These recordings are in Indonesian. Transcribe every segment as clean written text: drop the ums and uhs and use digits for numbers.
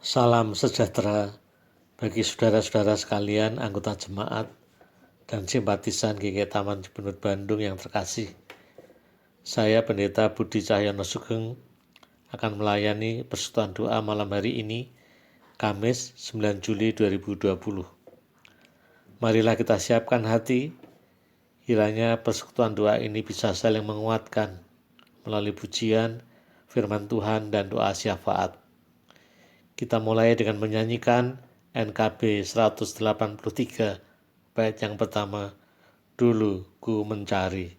Salam sejahtera bagi saudara-saudara sekalian, anggota jemaat, dan simpatisan GKI Taman Cibenut Bandung yang terkasih. Saya Pendeta Budi Cahyono Sugeng akan melayani persekutuan doa malam hari ini, Kamis 9 Juli 2020. Marilah kita siapkan hati, kiranya persekutuan doa ini bisa saling menguatkan melalui pujian, firman Tuhan, dan doa syafaat. Kita mulai dengan menyanyikan NKB 183, bait yang pertama, Dulu Ku Mencari.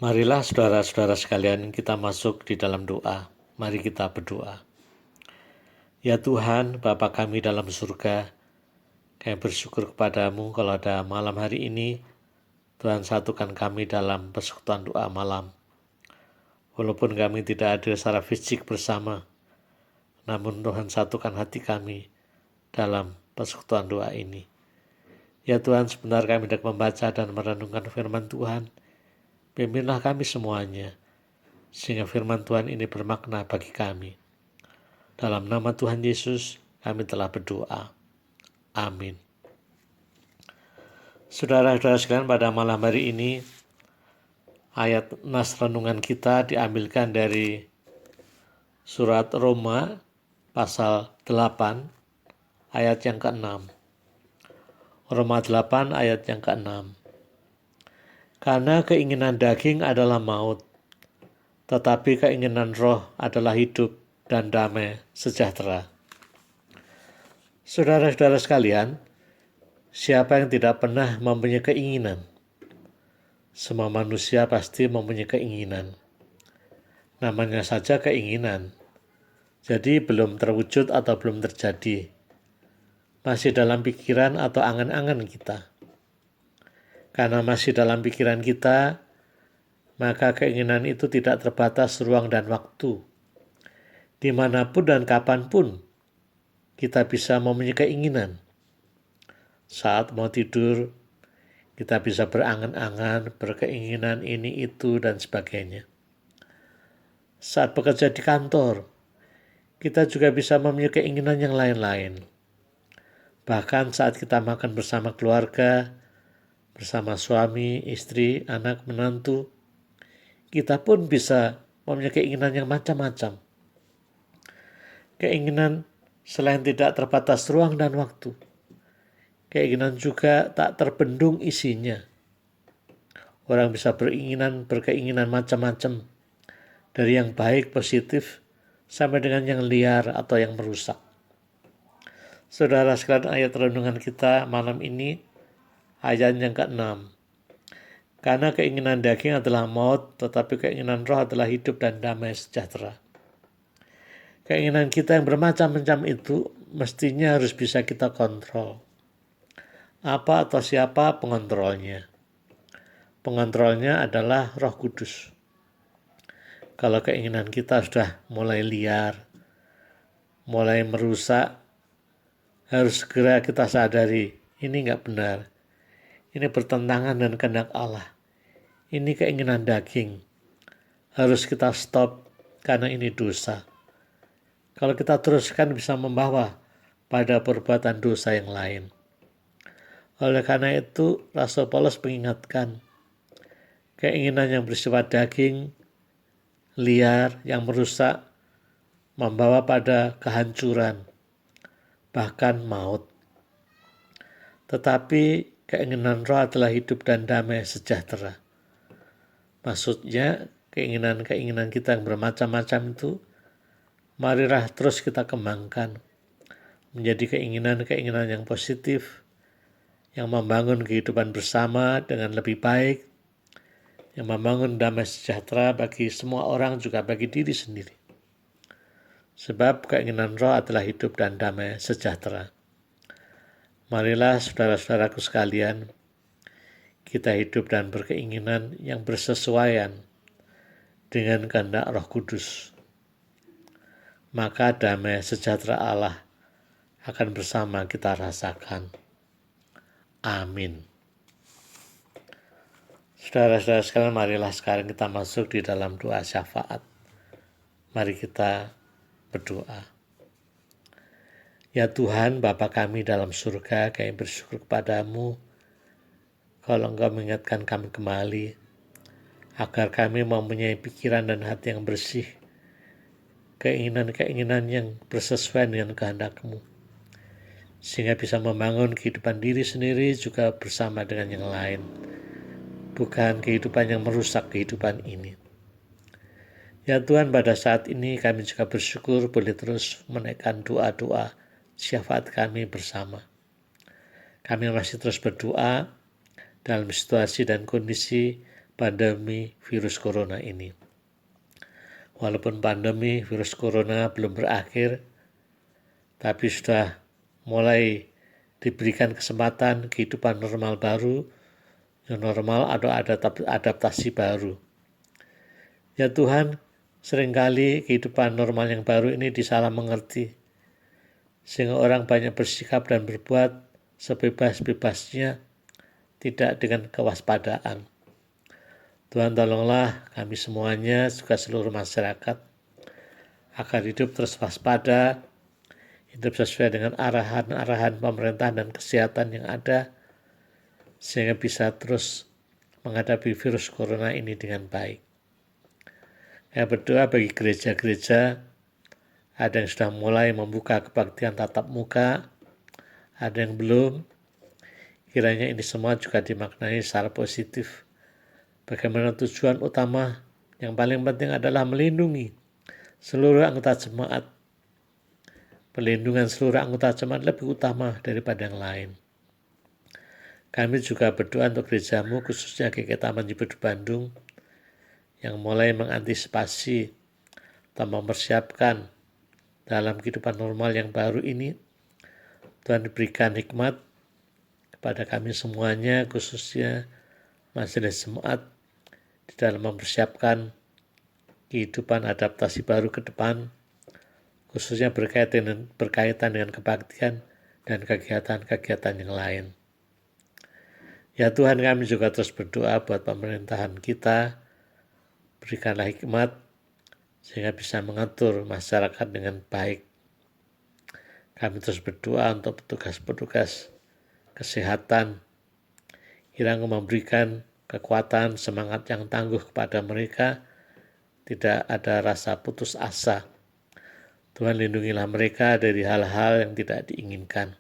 Marilah saudara-saudara sekalian kita masuk di dalam doa. Mari kita berdoa. Ya Tuhan, Bapa kami dalam surga, kami bersyukur kepadamu kalau ada malam hari ini, Tuhan satukan kami dalam persekutuan doa malam. Walaupun kami tidak hadir secara fisik bersama, namun Tuhan satukan hati kami dalam persekutuan doa ini. Ya Tuhan, sebentar kami hendak membaca dan merenungkan firman Tuhan. Pimpinlah kami semuanya, sehingga firman Tuhan ini bermakna bagi kami. Dalam nama Tuhan Yesus, kami telah berdoa. Amin. Saudara-saudara sekalian, pada malam hari ini, ayat nas renungan kita diambilkan dari surat Roma, pasal 8, ayat yang ke-6. Roma 8, ayat yang ke-6. Karena keinginan daging adalah maut, tetapi keinginan roh adalah hidup dan damai sejahtera. Saudara-saudara sekalian, siapa yang tidak pernah mempunyai keinginan? Semua manusia pasti mempunyai keinginan. Namanya saja keinginan. Jadi belum terwujud atau belum terjadi. Masih dalam pikiran atau angan-angan kita. Karena masih dalam pikiran kita, maka keinginan itu tidak terbatas ruang dan waktu. Dimanapun dan kapanpun kita bisa mempunyai keinginan. Saat mau tidur, kita bisa berangan-angan, berkeinginan ini, itu, dan sebagainya. Saat bekerja di kantor, kita juga bisa mempunyai keinginan yang lain-lain. Bahkan saat kita makan bersama keluarga, bersama suami, istri, anak, menantu, kita pun bisa mempunyai keinginan yang macam-macam. Keinginan selain tidak terbatas ruang dan waktu, keinginan juga tak terbendung isinya. Orang bisa berkeinginan macam-macam, dari yang baik, positif, sampai dengan yang liar atau yang merusak. Saudara sekalian, ayat renungan kita malam ini, ayat yang ke-6. Karena keinginan daging adalah maut, tetapi keinginan roh adalah hidup dan damai sejahtera. Keinginan kita yang bermacam-macam itu mestinya harus bisa kita kontrol. Apa atau siapa pengontrolnya? Pengontrolnya adalah Roh Kudus. Kalau keinginan kita sudah mulai liar, mulai merusak, harus segera kita sadari, ini enggak benar. Ini bertentangan dengan kehendak Allah. Ini keinginan daging. Harus kita stop karena ini dosa. Kalau kita teruskan bisa membawa pada perbuatan dosa yang lain. Oleh karena itu, Rasul Paulus mengingatkan, keinginan yang bersifat daging, liar, yang merusak, membawa pada kehancuran, bahkan maut. Tetapi keinginan roh adalah hidup dan damai sejahtera. Maksudnya keinginan-keinginan kita yang bermacam-macam itu, marilah terus kita kembangkan menjadi keinginan-keinginan yang positif, yang membangun kehidupan bersama dengan lebih baik, yang membangun damai sejahtera bagi semua orang, juga bagi diri sendiri. Sebab keinginan roh adalah hidup dan damai sejahtera. Marilah saudara-saudaraku sekalian, kita hidup dan berkeinginan yang bersesuaian dengan kehendak Roh Kudus. Maka damai sejahtera Allah akan bersama kita rasakan. Amin. Saudara-saudara sekalian, marilah sekarang kita masuk di dalam doa syafaat. Mari kita berdoa. Ya Tuhan, Bapa kami dalam surga, kami bersyukur kepadamu kalau Engkau mengingatkan kami kembali, agar kami mempunyai pikiran dan hati yang bersih, keinginan-keinginan yang bersesuaian dengan kehendak-Mu, sehingga bisa membangun kehidupan diri sendiri juga bersama dengan yang lain, bukan kehidupan yang merusak kehidupan ini. Ya Tuhan, pada saat ini kami juga bersyukur boleh terus menaikkan doa-doa syafaat kami bersama. Kami masih terus berdoa dalam situasi dan kondisi pandemi virus corona ini. Walaupun pandemi virus corona belum berakhir, tapi sudah mulai diberikan kesempatan kehidupan normal baru, yang normal atau adaptasi baru. Ya Tuhan, seringkali kehidupan normal yang baru ini disalah mengerti, sehingga orang banyak bersikap dan berbuat sebebas-bebasnya, tidak dengan kewaspadaan. Tuhan, tolonglah kami semuanya, juga seluruh masyarakat, agar hidup terus waspada, hidup sesuai dengan arahan-arahan pemerintah dan kesehatan yang ada, sehingga bisa terus menghadapi virus corona ini dengan baik. Saya berdoa bagi gereja-gereja, ada yang sudah mulai membuka kebaktian tatap muka, ada yang belum. Kiranya ini semua juga dimaknai secara positif. Bagaimana tujuan utama yang paling penting adalah melindungi seluruh anggota jemaat. Perlindungan seluruh anggota jemaat lebih utama daripada yang lain. Kami juga berdoa untuk gerejamu, khususnya GKI Taman Cibubur Bandung, yang mulai mengantisipasi atau mempersiapkan dalam kehidupan normal yang baru ini. Tuhan diberikan hikmat kepada kami semuanya, khususnya majelis jemaat, di dalam mempersiapkan kehidupan adaptasi baru ke depan, khususnya berkaitan dengan kebaktian dan kegiatan-kegiatan yang lain. Ya Tuhan, kami juga terus berdoa buat pemerintahan kita, berikanlah hikmat sehingga bisa mengatur masyarakat dengan baik. Kami terus berdoa untuk petugas-petugas kesehatan, kiranya memberikan kekuatan, semangat yang tangguh kepada mereka, tidak ada rasa putus asa. Tuhan, lindungilah mereka dari hal-hal yang tidak diinginkan.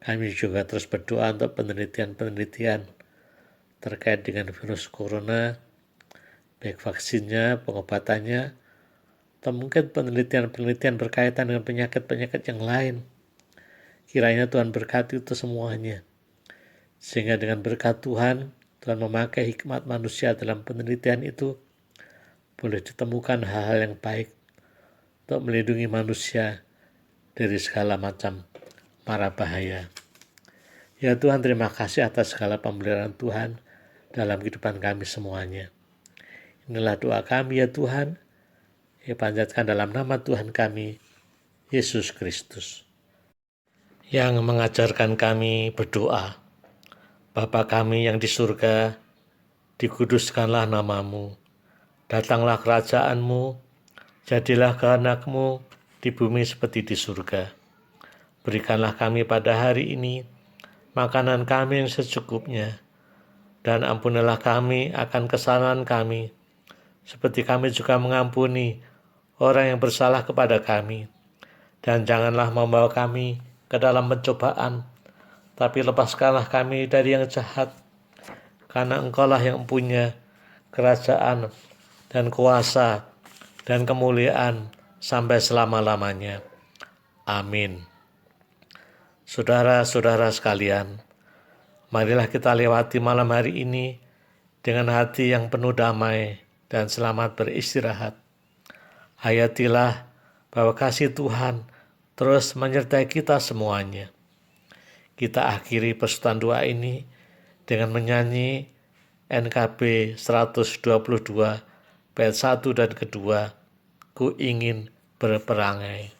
Kami juga terus berdoa untuk penelitian-penelitian terkait dengan virus corona, baik vaksinnya, pengobatannya, atau mungkin penelitian-penelitian berkaitan dengan penyakit-penyakit yang lain. Kiranya Tuhan berkati itu semuanya, sehingga dengan berkat Tuhan memakai hikmat manusia dalam penelitian itu, boleh ditemukan hal-hal yang baik untuk melindungi manusia dari segala macam mara bahaya. Ya Tuhan, terima kasih atas segala pemeliharaan Tuhan dalam kehidupan kami semuanya. Inilah doa kami ya Tuhan, yang panjatkan dalam nama Tuhan kami, Yesus Kristus, yang mengajarkan kami berdoa. Bapa kami yang di surga, dikuduskanlah namamu, datanglah kerajaan-Mu, jadilah kehendak-Mu di bumi seperti di surga. Berikanlah kami pada hari ini makanan kami yang secukupnya, dan ampunilah kami akan kesalahan kami, seperti kami juga mengampuni orang yang bersalah kepada kami, dan janganlah membawa kami ke dalam pencobaan, tapi lepaskanlah kami dari yang jahat, karena Engkaulah yang punya kerajaan dan kuasa dan kemuliaan sampai selama-lamanya. Amin. Saudara-saudara sekalian, marilah kita lewati malam hari ini dengan hati yang penuh damai dan selamat beristirahat. Hayatilah bahwa kasih Tuhan terus menyertai kita semuanya. Kita akhiri persekutuan doa ini dengan menyanyi NKB 122 bait 1 dan kedua, Ku ingin berperangai.